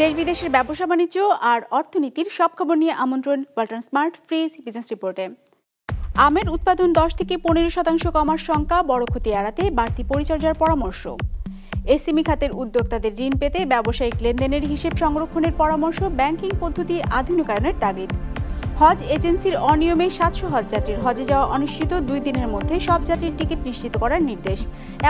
দেশ বিদেশের ব্যবসা বাণিজ্য আর অর্থনীতির সব খবর নিয়ে আমন্ত্রণ ওয়ালটন স্মার্ট ফ্রিজ বিজনেস রিপোর্টে। আমের উৎপাদন 10 থেকে 15% কমার শঙ্কা, বড় ক্ষতি এড়াতে বাড়তি পরিচর্যার পরামর্শ। এসএমই খাতের উদ্যোক্তাদের ঋণ পেতে ব্যবসায়িক লেনদেনের হিসেব সংরক্ষণের পরামর্শ, ব্যাংকিং পদ্ধতি আধুনিকায়নের তাগিদ। হজ এজেন্সির অনিয়মে 700 হজযাত্রীর হজে যাওয়া অনিশ্চিত, 2 দিনের মধ্যে সব যাত্রীর টিকিট নিশ্চিত করার নির্দেশ।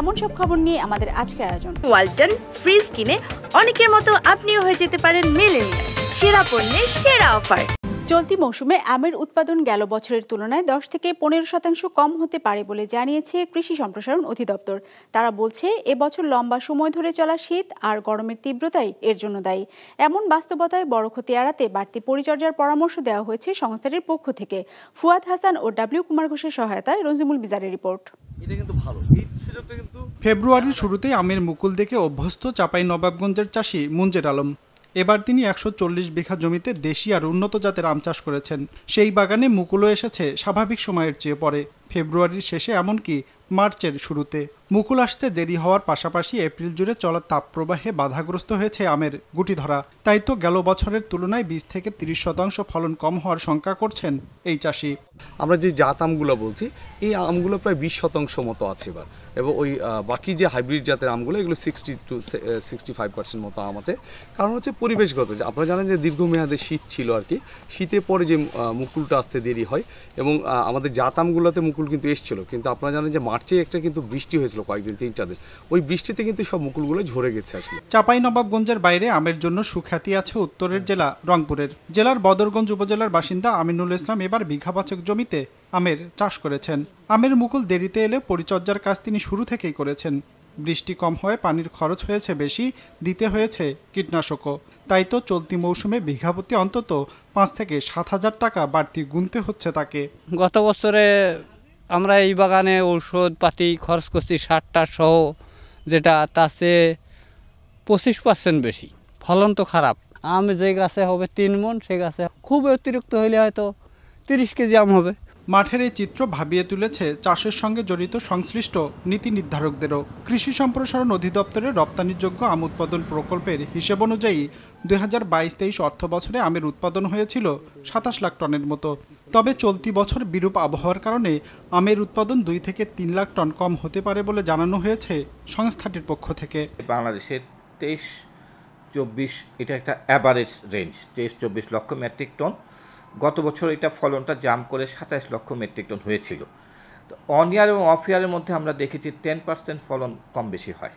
এমন সব খবর নিয়ে আমাদের আজকের আয়োজন। ওয়ালটন ফ্রিজ কিনে অনেকের মতো আপনিও হয়ে যেতে পারেন মিলেনিয়াল। সেরা পণ্যের সেরা অফার। চলতি মৌসুমে আমের উৎপাদন গেল বছরের তুলনায় 10 থেকে 15% কম হতে পারে বলে জানিয়েছে কৃষি সম্প্রসারণ অধিদপ্তর। তারা বলছে, এবছর লম্বা সময় ধরে চলা শীত আর গরমের তীব্রতাই এর জন্য দায়ী। এমন বাস্তবতায় বড় ক্ষতি এড়াতে বাড়তি পরিচর্যার পরামর্শ দেওয়া হয়েছে সংস্থাটির পক্ষ থেকে। ফুয়াদ হাসান ও ডব্লিউ কুমার ঘোষের সহায়তায় রঞ্জিমুল মিজারের রিপোর্ট। ফেব্রুয়ারির শুরুতেই আমের মুকুল দেখে অভ্যস্ত চাঁপাইনবাবগঞ্জের চাষি মুঞ্জের আলম। এবার তিনি 140 বিঘা জমিতে দেশি আর উন্নত জাতের আম চাষ করেছেন। সেই বাগানে মুকুলও এসেছে স্বাভাবিক সময়ের চেয়ে পরে, ফেব্রুয়ারির শেষে এমনকি মার্চের শুরুতে। মুকুল আসতে দেরি হওয়ার পাশাপাশি এপ্রিল জুড়ে চলা তাপপ্রবাহে বাধাগ্রস্ত হয়েছে আমের গুটি ধরা। তাই তো গেল বছরের তুলনায় 20 থেকে 30% ফলন কম হওয়ার শঙ্কা করছেন এই চাষি। আমরা যে জাত আমগুলো বলছি, এই আমগুলো প্রায় 20% মতো আছে এবার, এবং ওই বাকি যে হাইব্রিড জাতের আমগুলো, এগুলো 60 to 65% মতো আম আছে। কারণ হচ্ছে পরিবেশগত, যে আপনারা জানেন যে দীর্ঘমেয়াদে শীত ছিল আর কি, শীতের পরে যে মুকুলটা আসতে দেরি হয়, এবং আমাদের জাত আমগুলোতে মুকুল কিন্তু এসেছিল, কিন্তু আপনারা জানেন যে মার্চে একটা কিন্তু বৃষ্টি হয়েছিল কয়েকদিন, 3-4 দিন, ওই বৃষ্টিতে কিন্তু সব মুকুলগুলো ঝরে গেছে আসলে। চাঁপাইনবাবগঞ্জের বাইরে আমের জন্য সুখ্যাতি আছে উত্তরের জেলা রংপুরের। জেলার বদরগঞ্জ উপজেলার বাসিন্দা আমিনুল ইসলাম এবার বিঘাপাচক জমিতে আমের চাষ করেছেন। আমের মুকুল দেরিতে এলে পরিচর্যার কাজ তিনি শুরু থেকেই করেছেন। বৃষ্টি কম হয়ে পানির খরচ হয়েছে বেশি, দিতে হয়েছে কীটনাশকও। তাই তো চলতি মৌসুমে বিঘাপ্রতি অন্তত 5 থেকে 7,000 টাকা বাড়তি গুনতে হচ্ছে তাকে। গত বছরে আমরা এই বাগানে ঔষধ পাতি খরচ করছি 60টা সহ, যেটা তার চেয়ে 25% বেশি। ফলন তো খারাপ। আম যে গাছে হবে 3 মণ, সে গাছে খুব অতিরিক্ত হলে হয়তো 30 কেজি আম হবে। মাঠের এই চিত্র ভাবিয়ে তুলেছে চাষের সঙ্গে জড়িত সংশ্লিষ্ট নীতি নির্ধারকদেরও। কৃষি সম্প্রসারণ অধিদপ্তরের রপ্তানিযোগ্য আম উৎপাদন প্রকল্পের হিসেব অনুযায়ী 2022-23 অর্থ বছরে আমের উৎপাদন হয়েছিল 27 লাখ টনের মতো। তবে চলতি বছর বিরূপ আবহাওয়ার কারণে আমের উৎপাদন 2 থেকে 3 লাখ টন কম হতে পারে বলে জানানো হয়েছে সংস্থাটির পক্ষ থেকে। বাংলাদেশে 23-24 এটা একটা অ্যাভারেজ রেঞ্জ, 23-24 লক্ষ মেট্রিক টন। গত বছর এটা ফলনটা জাম্প করে 27 লক্ষ মেট্রিক টন হয়েছিল। তো অন ইয়ার এবং অফ ইয়ারের মধ্যে আমরা দেখেছি 10% ফলন কম বেশি হয়।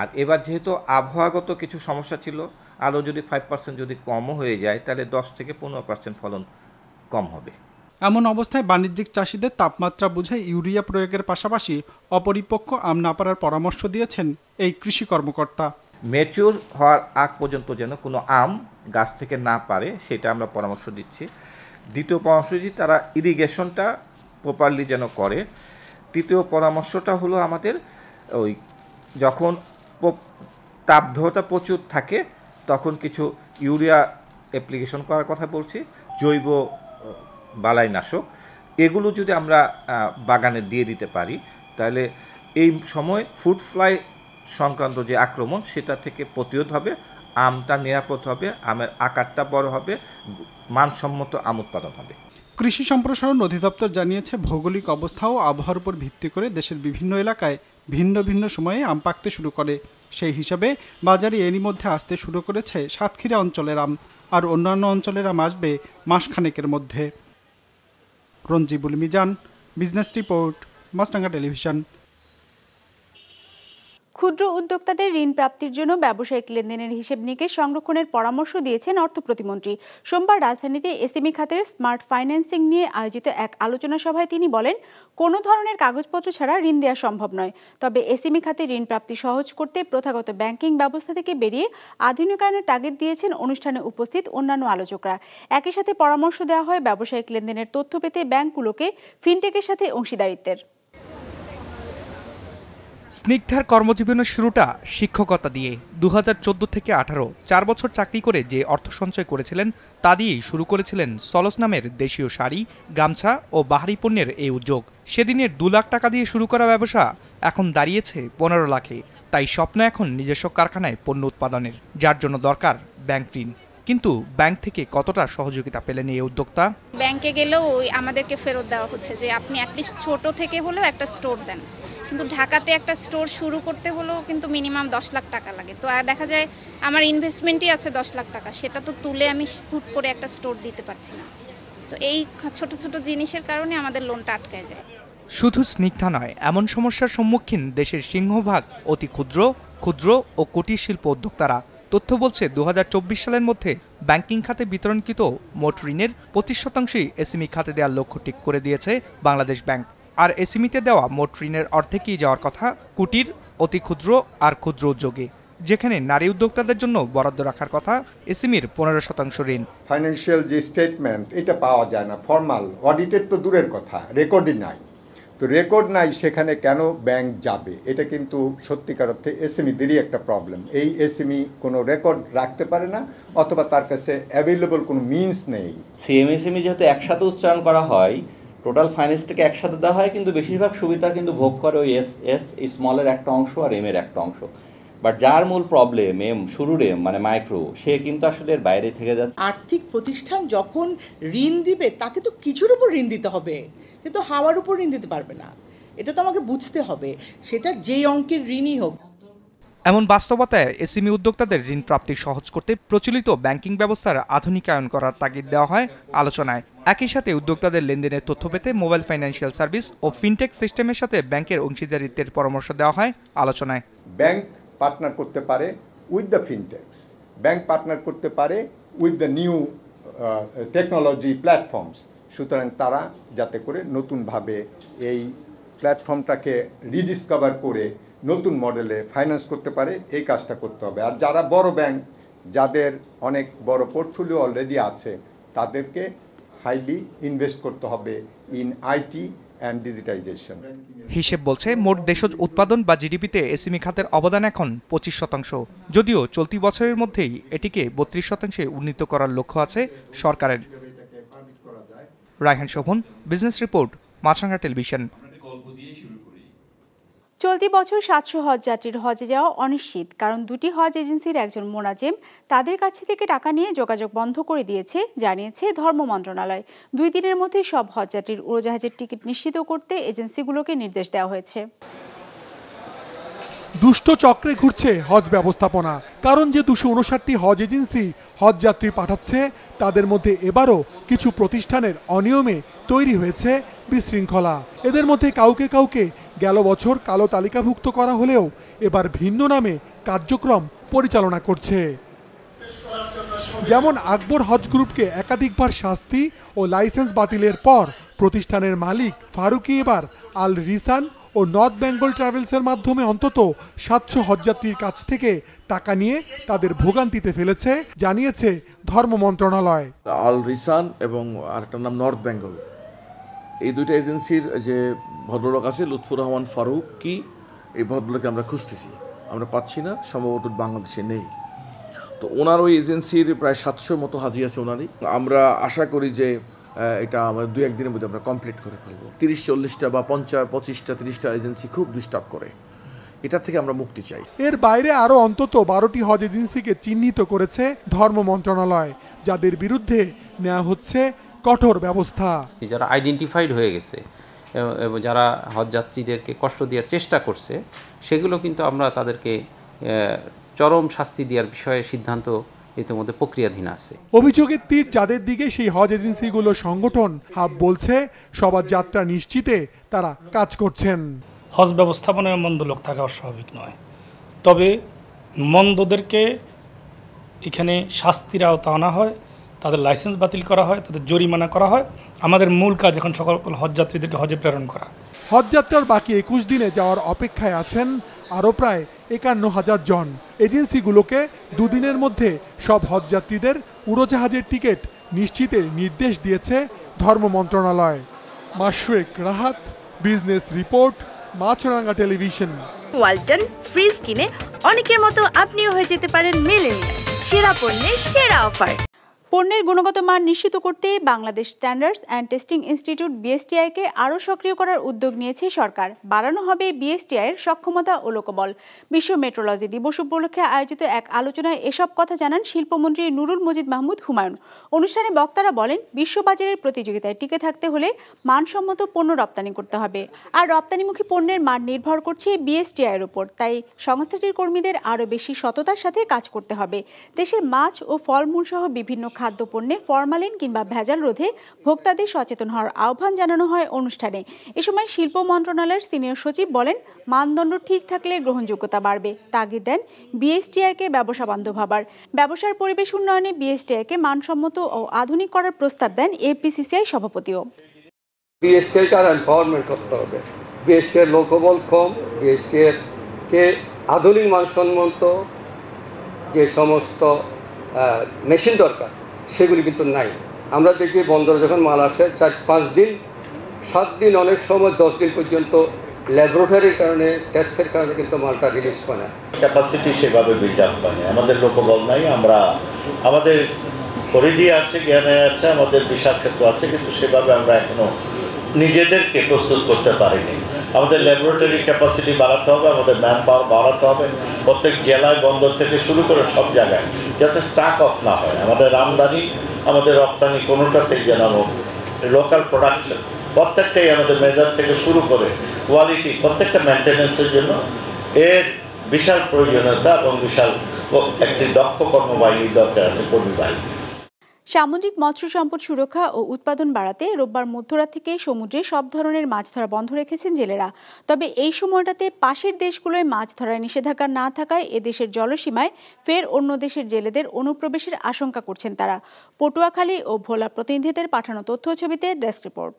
আর এবার যেহেতু আবহাওয়াগত কিছু সমস্যা ছিল, আরও যদি 5% যদি কমও হয়ে যায়, তাহলে 10 থেকে 15% ফলন কম হবে। এমন অবস্থায় বাণিজ্যিক চাষিদের তাপমাত্রা বুঝে ইউরিয়া প্রয়োগের পাশাপাশি অপরিপক্ক আম না পাড়ার পরামর্শ দিয়েছেন এই কৃষি কর্মকর্তা। ম্যাচিউর হওয়ার আগ পর্যন্ত যেন কোনো আম গাছ থেকে না পারে, সেটা আমরা পরামর্শ দিচ্ছি। দ্বিতীয় পরামর্শ দিচ্ছি, তারা ইরিগেশনটা প্রপারলি যেন করে। তৃতীয় পরামর্শটা হলো আমাদের ওই যখন তাপদাহতা প্রচুর থাকে তখন কিছু ইউরিয়া অ্যাপ্লিকেশন করার কথা বলছি, জৈব বালাইনাশক, এগুলো যদি আমরা বাগানে দিয়ে দিতে পারি, তাহলে এই সময় ফ্রুট ফ্লাই সংক্রান্ত যে আক্রমণ, সেটা থেকে প্রতিরোধ হবে, আমটা নিরাপদ হবে, আমের আকারটা বড় হবে, মানসম্মত আম উৎপাদন হবে। কৃষি সম্প্রসারণ অধিদপ্তর জানিয়েছে, ভৌগোলিক অবস্থা ও আবহাওয়ার উপর ভিত্তি করে দেশের বিভিন্ন এলাকায় ভিন্ন ভিন্ন সময়ে আম পাকতে শুরু করে। সেই হিসাবে বাজারে এরই মধ্যে আসতে শুরু করেছে সাতক্ষীরা অঞ্চলের আম, আর অন্যান্য অঞ্চলের আম আসবে মাসখানেকের মধ্যে। রঞ্জিবুল মিজান, বিজনেস রিপোর্ট, মাছরাঙা টেলিভিশন। ক্ষুদ্র উদ্যোক্তাদের ঋণ প্রাপ্তির জন্য ব্যবসায়িক লেনদেনের হিসেব নিকেশ সংরক্ষণের পরামর্শ দিয়েছেন অর্থ প্রতিমন্ত্রী। সোমবার রাজধানীতে এসএমই খাতের স্মার্ট ফাইন্যান্সিং নিয়ে আয়োজিত এক আলোচনা সভায় তিনি বলেন, কোনো ধরনের কাগজপত্র ছাড়া ঋণ দেওয়া সম্ভব নয়। তবে এসএমই খাতে ঋণ প্রাপ্তি সহজ করতে প্রথাগত ব্যাংকিং ব্যবস্থা থেকে বেরিয়ে আধুনিকায়নের তাগিদ দিয়েছেন অনুষ্ঠানে উপস্থিত অন্যান্য আলোচকরা। একই সাথে পরামর্শ দেওয়া হয় ব্যবসায়িক লেনদেনের তথ্য পেতে ব্যাংকগুলোকে ফিনটেকের সাথে অংশীদারিত্বের। স্নিগ্ধার কর্মজীবনের শুরুটা শিক্ষকতা দিয়ে। 2014 থেকে 18 4 বছর চাকরি করে যে অর্থ সঞ্চয় করেছিলেন তা দিয়েই শুরু করেছিলেন সলস নামের দেশীয় শাড়ি, গামছা ও বাহারি পণ্যের এই উদ্যোগ। সেদিনের 2 লাখ টাকা দিয়ে শুরু করা ব্যবসা এখন দাঁড়িয়েছে 15 লাখে। তাই স্বপ্ন এখন নিজস্ব কারখানায় পণ্য উৎপাদনের, যার জন্য দরকার ব্যাংক ঋণ। কিন্তু ব্যাংক থেকে কতটা সহযোগিতা পেলেন এই উদ্যোক্তা? ব্যাংকে গেলেও আমাদেরকে ফেরত দেওয়া হচ্ছে যে আপনি অ্যাটলিস্ট ছোট থেকে হলেও একটা স্টোর দেন, কিন্তু ঢাকাতে একটা স্টোর শুরু করতে হলেও কিন্তু মিনিমাম 10 লাখ টাকা লাগে। তো দেখা যায় আমার ইনভেস্টমেন্টই আছে 10 লাখ টাকা, সেটা তো তুলে আমি হুট করে একটা স্টোর দিতে পারছি না। তো এই ছোট ছোট জিনিসের কারণে আমাদের লোনটা আটকায় যায়। শুধু স্নিগ্ধা নয়, এমন সমস্যার সম্মুখীন দেশের সিংহভাগ অতি ক্ষুদ্র ক্ষুদ্র ও কুটির শিল্প উদ্যোক্তারা। তথ্য বলছে 2024 সালের মধ্যে ব্যাংকিং খাতে বিতরণকৃত মোট ঋণের 25% এসএমই খাতে দেওয়ার লক্ষ্য ঠিক করে দিয়েছে বাংলাদেশ ব্যাংক। আর এসএমইতে দেওয়া মোট ঋণের অর্ধেকই যাওয়ার কথা কুটির, অতি ক্ষুদ্র আর ক্ষুদ্র উদ্যোগে, যেখানে নারী উদ্যোক্তাদের জন্য বরাদ্দ রাখার কথা এসএমইর 15% ঋণ। ফাইন্যান্সিয়াল যে স্টেটমেন্ট এটা পাওয়া যায় না, ফর্মাল অডিটেড তো দূরের কথা, রেকর্ডই নাই। তো রেকর্ড নাই, সেখানে কেন ব্যাংক যাবে? এটা কিন্তু সত্যিকার অর্থে এসএমইদেরই একটা প্রবলেম। এই এসএমই কোনো রেকর্ড রাখতে পারে না, অথবা তার কাছে অ্যাভেলেবল কোনো মিনস নেই। সিএমএসএমই যেহেতু একসাথে উচ্চারণ করা হয়, টোটাল ফাইন্যান্সটাকে একসাথে দেওয়া হয়, কিন্তু বেশিরভাগ সুবিধা কিন্তু ভোগ করে ওই এস স্মলের একটা অংশ আর এম এর একটা অংশ। বাট যার মূল প্রবলেম এম, শুরুর এম মানে মাইক্রো, সে কিন্তু আসলে এর বাইরে থেকে যাচ্ছে। আর্থিক প্রতিষ্ঠান যখন ঋণ দিবে তাকে তো কিছুর উপর ঋণ দিতে হবে, সে তো হাওয়ার উপর ঋণ দিতে পারবে না। এটা তো আমাকে বুঝতে হবে, সেটা যেই অঙ্কের ঋণই হোক। এমন বাস্তবতায় এসএমই উদ্যোক্তাদের ঋণ প্রাপ্তি সহজ করতে প্রচলিত ব্যাংকিং ব্যবস্থার আধুনিকায়ন করার তাগিদ দেওয়া হয় আলোচনায়। একই সাথে উদ্যোক্তাদের লেনদেনের তথ্য পেতে মোবাইল ফাইন্যান্সিয়াল সার্ভিস ও ফিনটেক সিস্টেমের সাথে ব্যাংকের অংশীদারিত্বের পরামর্শ দেওয়া হয় আলোচনায়। ব্যাংক পার্টনার করতে পারে উইথ দ্য ফিনটেক্স, ব্যাংক পার্টনার করতে পারে with the new technology platforms. সুতরাং তারা যাতে করে নতুনভাবে এই প্ল্যাটফর্মটাকে রিডিসকভার করে নতুন মডেলে ফাইন্যান্স করতে পারে, এই কাজটা করতে হবে। আর যারা বড় ব্যাংক, যাদের অনেক বড় পোর্টফোলিও অলরেডি আছে, তাদেরকে হাইলি ইনভেস্ট করতে হবে ইন আইটি অ্যান্ড ডিজিটাইজেশন। হিসেব বলছে মোট দেশজ উৎপাদন বা জিডিপিতে এসএমই খাতের অবদান এখন 25%, যদিও চলতি বছরের মধ্যেই এটিকে 32% উন্নীত করার লক্ষ্য আছে সরকারের। রায়হান শোভন, বিজনেস রিপোর্ট, মাছরাঙা টেলিভিশন। চলতি বছর 700 হজ যাত্রীর হজে যাওয়া অনিশ্চিত, কারণ দুটি হজ এজেন্সির একজন মোনাজেম তাদের কাছ থেকে টাকা নিয়ে যোগাযোগ বন্ধ করে দিয়েছে, জানিয়েছে ধর্ম মন্ত্রণালয়। 2 দিনের মধ্যে সব হজযাত্রীর উড়োজাহাজের টিকিট নিশ্চিত করতে এজেন্সিগুলোকে নির্দেশ দেওয়া হয়েছে। দুষ্ট চক্রে ঘুরছে হজ ব্যবস্থাপনা, কারণ যে 259টি হজ এজেন্সি হজ যাত্রী পাঠাচ্ছে, তাদের মধ্যে এবারও কিছু প্রতিষ্ঠানের অনিয়মে তৈরি হয়েছে বিশৃঙ্খলা। এদের মধ্যে কাউকে কাউকে গেল বছর কালো তালিকাভুক্ত করা হলেও এবার ভিন্ন নামে কার্যক্রম পরিচালনা করছে। যেমন আকবর হজ গ্রুপকে একাধিকবার শাস্তি ও লাইসেন্স বাতিলের পর প্রতিষ্ঠানের মালিক ফারুকি এবার আল রিসান ও নর্থ বেঙ্গল ট্রাভেলসের মাধ্যমে অন্তত 700 হজযাত্রীর কাছ থেকে টাকা নিয়ে তাদের ভোগান্তিতে ফেলেছে, জানিয়েছে ধর্ম মন্ত্রণালয়। আল রিসান এবং আরেকটার নাম নর্থ বেঙ্গল, এই দুইটা এজেন্সির যে ভদ্রলোক আছে লুৎফুর রহমান ফারুকি, এই ভদ্রলোককে আমরা খুঁজতেছি, আমরা পাচ্ছি না, সম্ভবত বাংলাদেশে নেই। তো ওনার ওই এজেন্সির প্রায় 700 মতো হাজি আছে ওনারই। আমরা আশা করি যে এটা আমরা 2-1 দিনের মধ্যে আমরা কমপ্লিট করে ফেলবো। 30-40টা বা 50-25টা 30টা এজেন্সি খুব ডিস্টার্ব করে, এটা থেকে আমরা মুক্তি চাই। এর বাইরে আরও অন্তত 12টি হজ এজেন্সিকে চিহ্নিত করেছে ধর্ম মন্ত্রণালয়, যাদের বিরুদ্ধে নেওয়া হচ্ছে কঠোর ব্যবস্থা। যারা আইডেন্টিফাইড হয়ে গেছে এবং যারা হজযাত্রীদেরকে কষ্ট দেওয়ার চেষ্টা করছে, সেগুলো কিন্তু আমরা তাদেরকে চরম শাস্তি দেওয়ার বিষয়ে সিদ্ধান্ত ইতিমধ্যে প্রক্রিয়াধীন আছে। অভিযোগের তীর যাদের দিকে, সেই হজ এজেন্সিগুলো সংগঠন হাব বলছে সবার যাত্রা নিশ্চিতে তারা কাজ করছেন। হজ ব্যবস্থাপনায় মন্দ লোক থাকা অস্বাভাবিক নয়, তবে মন্দদেরকে এখানে শাস্তির আওতা আনা হয়, তাদের লাইসেন্স বাতিল করা হয়, তাদের জরিমানা করা হয়। আমাদের মূল কাজ এখন সকল হজযাত্রীদেরকে হজে প্রেরণ করা। হজযাত্রার বাকি 21 দিনে যাওয়ার অপেক্ষায় আছেন আরও প্রায় 51,000 জন। এজেন্সিগুলোকে 2 দিনের মধ্যে সব হজযাত্রীদের উড়োজাহাজের টিকিট নিশ্চিতের নির্দেশ দিয়েছে ধর্ম মন্ত্রণালয়। মাশরেক রাহাত, বিজনেস রিপোর্ট, মাছরাঙা টেলিভিশন। ওয়ালটন ফ্রিজ কিনে অনেকের মতো আপনিও হয়ে যেতে পারেন মিলেনিয়াল। সেরা পণ্যের সেরা অফার। পণ্যের গুণগত মান নিশ্চিত করতে Bangladesh standards and testing institute বিএসটিআইকে আরও সক্রিয় করার উদ্যোগ নিয়েছে সরকার। বাড়ানো হবে বিএসটিআইয়ের সক্ষমতা ও লোকবল। বিশ্ব মেট্রোলজি দিবস উপলক্ষে আয়োজিত এক আলোচনায় এসব কথা জানান শিল্পমন্ত্রী নুরুল মজিদ মাহমুদ হুমায়ুন। অনুষ্ঠানে বক্তারা বলেন, বিশ্ববাজারের প্রতিযোগিতায় টিকে থাকতে হলে মানসম্মত পণ্য রপ্তানি করতে হবে। আর রপ্তানিমুখী পণ্যের মান নির্ভর করছে বিএসটিআইয়ের উপর। তাই সংস্থাটির কর্মীদের আরও বেশি সততার সাথে কাজ করতে হবে। দেশের মাছ ও ফলমূল সহ বিভিন্ন খাদ্যপণ্যে ফরমালিন কিংবা ভেজাল রোধে ভোক্তাদের সচেতন হওয়ার আহ্বান জানানো হয় অনুষ্ঠানে। এ সময় শিল্প মন্ত্রণালয়ের সিনিয়র সচিব বলেন, মানদণ্ড ঠিক থাকলে গ্রহণযোগ্যতা বাড়বে। তাগিদ দেন বিএসটিআইকে ব্যবসা বান্ধব হবার। ব্যবসার পরিবেশ উন্নয়নে বিএসটিআইকে মানসম্মত ও আধুনিক করার প্রস্তাব দেন এপিসিসিআই সভাপতিও। বিএসটিআইকে আর এম্পাওয়ারমেন্ট করতে হবে। বিএসটিআইয়ের লোকবল কম, বিএসটিআইকে আধুনিক মানসম্মত যে সমস্ত মেশিন দরকার সেগুলি কিন্তু নাই। আমরা দেখি বন্দরে যখন মাল আসে 4-5 দিন 7 দিন, অনেক সময় 10 দিন পর্যন্ত ল্যাবরেটরির কারণে, টেস্টের কারণে কিন্তু মালটা রিলিজ হয় না। ক্যাপাসিটি সেভাবে বিল্ড আপ হয় না, আমাদের লোকবল নাই। আমরা আমাদের পরিধি আছে, জ্ঞানে আছে, আমাদের বিশাল ক্ষেত্র আছে, কিন্তু সেভাবে আমরা এখনো নিজেদেরকে প্রস্তুত করতে পারিনি। আমাদের ল্যাবরেটরি ক্যাপাসিটি বাড়াতে হবে, আমাদের ম্যান পাওয়ার বাড়াতে হবে প্রত্যেক জেলায়, বন্দর থেকে শুরু করে সব জায়গায়, যাতে স্টাক অফ না হয়। আমাদের আমদানি, আমাদের রপ্তানি কোনোটাতেই যেন লোকাল প্রোডাকশন প্রত্যেকটাই আমাদের মেজার থেকে শুরু করে কোয়ালিটি প্রত্যেকটা মেনটেন্যান্সের জন্য এর বিশাল প্রয়োজনীয়তা এবং বিশাল একটি দক্ষ কর্মবাহিনী দরকার আছে, কর্মী বাহিনী। সামুদ্রিক মৎস্য সম্পদ সুরক্ষা ও উৎপাদন বাড়াতে রোববার মধ্যরাত থেকে সমুদ্রে সব ধরনের মাছ ধরা বন্ধ রেখেছেন জেলেরা। তবে এই সময়টাতে পাশের দেশগুলোয় মাছ ধরার নিষেধাজ্ঞা না থাকায় এদেশের জলসীমায় ফের অন্য দেশের জেলেদের অনুপ্রবেশের আশঙ্কা করছেন তারা। পটুয়াখালী ও ভোলা প্রতিনিধিদের পাঠানো তথ্য ছবিতে ডেস্ক রিপোর্ট।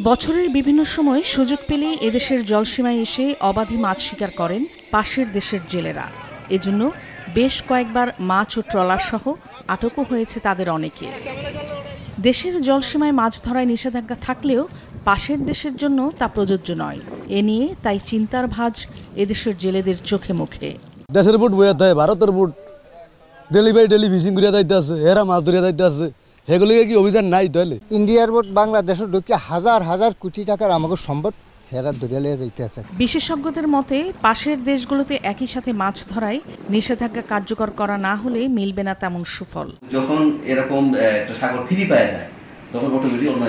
বছরের বিভিন্ন সময় সুযোগ পেলে এদেশের জলসীমায় এসে অবাধে মাছ শিকার করেন পাশের দেশের জেলেরা। এজন্য বেশ কয়েকবার মাছ ও ট্রলার সহ আটকও হয়েছে তাদের অনেকে। দেশের জলসীমায় মাছ ধরায় নিষেধাজ্ঞা থাকলেও পাশের দেশের জন্য তা প্রযোজ্য নয়। এ নিয়ে তাই চিন্তার ভাঁজ এদেশের জেলেদের চোখে মুখে। দেশের বুট বইয়া থাকে, ভারতের বুট ডেলি বাই ডেলি ফিশিং করিয়া যাইতে আছে, এরা মাছ ধরিয়া যাইতে আছে, সেগুলিকে কি অভিযান নাই? তাহলে ইন্ডিয়ার বোট বাংলাদেশের ঢুকে হাজার হাজার কোটি টাকার আমাকে সম্পদ হেরা ধরিয়া যাইতে আছে। বিশেষজ্ঞদের মতে পাশের দেশগুলোতে একই সাথে মাছ ধরায় নিষেধাজ্ঞা কার্যকর করা না হলে মিলবে না তেমন সুফল। যখন এরকম একটা সাগর ফ্রি পাওয়া যায় তখন অটোমেটিক অন্য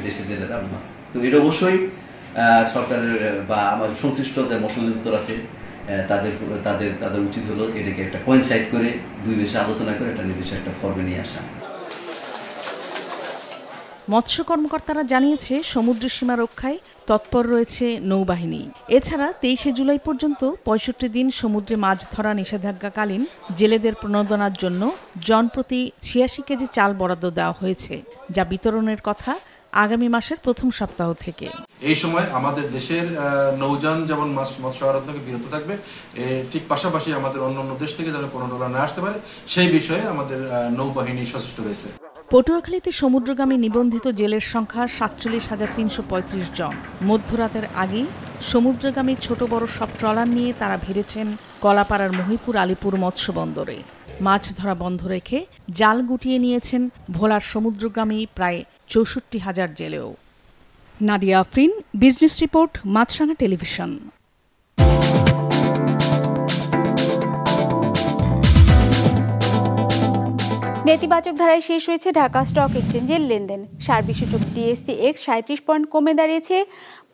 দেশের জেলেরা মাছ, তো এটা অবশ্যই সরকারের বা আমাদের সংশ্লিষ্ট যে মৎস্য অধিদপ্তর আছে তাদের উচিত হলো এটাকে একটা কোইনসাইড করে দুই দেশে আলোচনা করে একটা নির্দিষ্ট একটা ফর্মে নিয়ে আসা। মৎস্য কর্মকর্তারা জানিয়েছে সমুদ্র সীমা রক্ষায় তৎপর রয়েছে নৌবাহিনী। এছাড়া 23শে জুলাই পর্যন্ত 65 দিন সমুদ্রে মাছ ধরা নিষেধাজ্ঞাকালীন জেলেদের প্রণোদনার জন্য জনপ্রতি 86 কেজি চাল বরাদ্দ দেওয়া হয়েছে, যা বিতরণের কথা আগামী মাসের প্রথম সপ্তাহ থেকে। এই সময় আমাদের দেশের নৌযান যেমন মৎস্য আড়ত থেকে বিরত থাকবে, ঠিক পাশাপাশি আমাদের অন্য দেশ থেকে যেন কোনো ডলার না আসতে পারে সেই বিষয়ে আমাদের নৌবাহিনী সচেষ্ট রয়েছে। পটুয়াখালীতে সমুদ্রগামী নিবন্ধিত জেলের সংখ্যা 47,335 জন। মধ্যরাতের আগেই সমুদ্রগামী ছোট বড় সব ট্রলার নিয়ে তারা ভিড়েছেন কলাপাড়ার মহিপুর আলীপুর মৎস্য বন্দরে। মাছ ধরা বন্ধ রেখে জাল গুটিয়ে নিয়েছেন ভোলার সমুদ্রগামী প্রায় 64,000 জেলেও। নাদিয়া আফরিন, বিজনেস রিপোর্ট, মাছরাঙা টেলিভিশন। নেতিবাচক ধারায় শেষ হয়েছে ঢাকা স্টক এক্সচেঞ্জের লেনদেন। সার্বিক সূচক DSC-X 37 পয়েন্ট কমে দাঁড়িয়েছে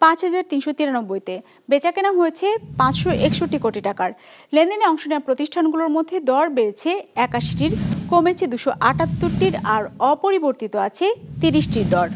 5,393-তে। বেচাকেনা হয়েছে 561 কোটি টাকার। লেনদেনে অংশ নেওয়া প্রতিষ্ঠানগুলোর মধ্যে দর বেড়েছে 81টির, কমেছে 278টির, আর অপরিবর্তিত আছে 30টির দর।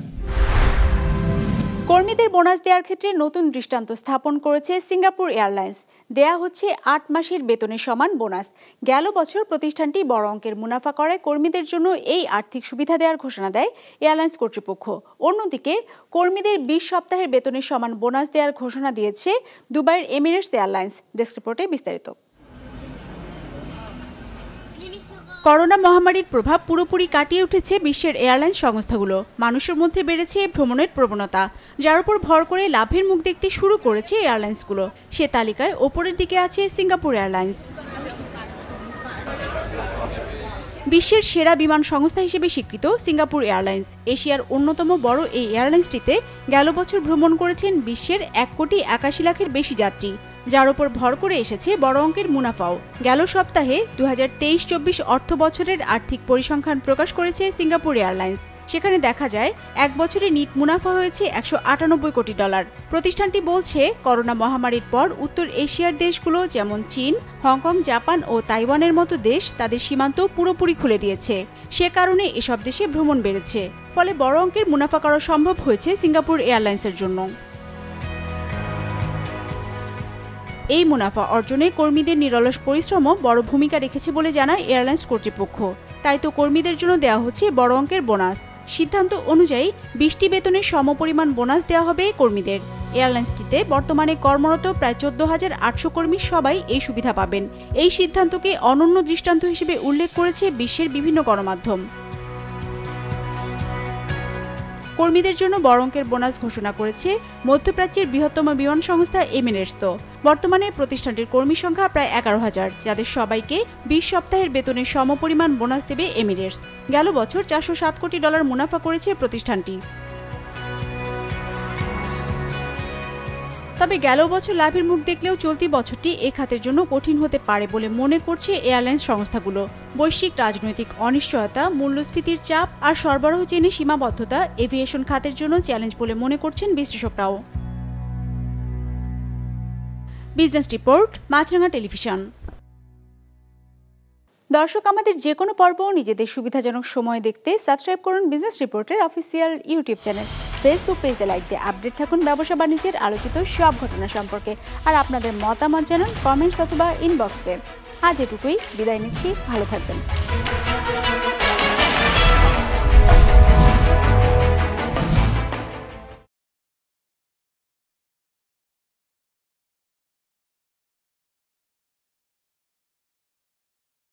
কর্মীদের বোনাস দেওয়ার ক্ষেত্রে নতুন দৃষ্টান্ত স্থাপন করেছে সিঙ্গাপুর এয়ারলাইন্স। দেয়া হচ্ছে 8 মাসের বেতনের সমান বোনাস। গেল বছর প্রতিষ্ঠানটি বড় অঙ্কের মুনাফা করায় কর্মীদের জন্য এই আর্থিক সুবিধা দেওয়ার ঘোষণা দেয় এয়ারলাইন্স কর্তৃপক্ষ। অন্যদিকে কর্মীদের 20 সপ্তাহের বেতনের সমান বোনাস দেওয়ার ঘোষণা দিয়েছে দুবাইয়ের এমিরেটস এয়ারলাইন্স। ডেস্ক রিপোর্টে বিস্তারিত। করোনা মহামারীর প্রভাব পুরোপুরি কাটিয়ে উঠেছে বিশ্বের এয়ারলাইন্স সংস্থাগুলো। মানুষের মধ্যে বেড়েছে ভ্রমণের প্রবণতা, যার উপর ভর করে লাভের মুখ দেখতে শুরু করেছে এয়ারলাইন্সগুলো। সে তালিকায় ওপরের দিকে আছে সিঙ্গাপুর এয়ারলাইন্স। বিশ্বের সেরা বিমান সংস্থা হিসেবে স্বীকৃত সিঙ্গাপুর এয়ারলাইন্স এশিয়ার অন্যতম বড় এই এয়ারলাইন্সটিতে গেল বছর ভ্রমণ করেছেন বিশ্বের 1,81,00,000-এর বেশি যাত্রী, যার উপর ভর করে এসেছে বড় অঙ্কের মুনাফাও। গেল সপ্তাহে 2023-24 অর্থ বছরের আর্থিক পরিসংখ্যান প্রকাশ করেছে সিঙ্গাপুর এয়ারলাইন্স। সেখানে দেখা যায় এক বছরে নিট মুনাফা হয়েছে $198 কোটি। প্রতিষ্ঠানটি বলছে, করোনা মহামারীর পর উত্তর এশিয়ার দেশগুলো যেমন চীন, হংকং, জাপান ও তাইওয়ানের মতো দেশ তাদের সীমান্ত পুরোপুরি খুলে দিয়েছে। সে কারণে এসব দেশে ভ্রমণ বেড়েছে, ফলে বড় অঙ্কের মুনাফা করা সম্ভব হয়েছে সিঙ্গাপুর এয়ারলাইন্সের জন্য। এই মুনাফা অর্জনে কর্মীদের নিরলস পরিশ্রমও বড় ভূমিকা রেখেছে বলে জানায় এয়ারলাইন্স কর্তৃপক্ষ। তাই তো কর্মীদের জন্য দেওয়া হচ্ছে বড় অঙ্কের বোনাস। সিদ্ধান্ত অনুযায়ী 20টি বেতনের সমপরিমাণ বোনাস দেওয়া হবে কর্মীদের। এয়ারলাইন্সটিতে বর্তমানে কর্মরত প্রায় 14,800 কর্মী সবাই এই সুবিধা পাবেন। এই সিদ্ধান্তকে অনন্য দৃষ্টান্ত হিসেবে উল্লেখ করেছে বিশ্বের বিভিন্ন গণমাধ্যম। কর্মীদের জন্য বড় অঙ্কের বোনাস ঘোষণা করেছে মধ্যপ্রাচ্যের বৃহত্তম বিমান সংস্থা এমিরেটস। বর্তমানে প্রতিষ্ঠানটির কর্মী সংখ্যা প্রায় 11,000, যাদের সবাইকে 20 সপ্তাহের বেতনের সমপরিমাণ বোনাস দেবে এমিরেটস। গেল বছর $407 কোটি মুনাফা করেছে প্রতিষ্ঠানটি। তবে গেল বছর লাভের মুখ দেখলেও চলতি বছরটি এ খাতের জন্য কঠিন হতে পারে বলে মনে করছে এয়ারলাইন্স সংস্থাগুলো। বৈশ্বিক রাজনৈতিক অনিশ্চয়তা, মূল্যস্ফীতির চাপ আর সরবরাহ চেনে সীমাবদ্ধতা এভিয়েশন খাতের জন্য চ্যালেঞ্জ বলে মনে করছেন বিশ্লেষকরাও। বিজনেস রিপোর্ট, মাছরাঙা টেলিভিশন। দর্শক, আমাদের যে কোনো পর্ব নিজেদের সুবিধাজনক সময় দেখতে সাবস্ক্রাইব করুন বিজনেস রিপোর্টের অফিসিয়াল ইউটিউব চ্যানেল। ফেসবুক পেজে লাইক দিয়ে আপডেট থাকুন ব্যবসা বাণিজ্যের আলোচিত সব ঘটনা সম্পর্কে। আর আপনাদের মতামত জানান কমেন্টস অথবা ইনবক্সে। আজ এটুকুই, বিদায় নিচ্ছি, ভালো থাকবেন।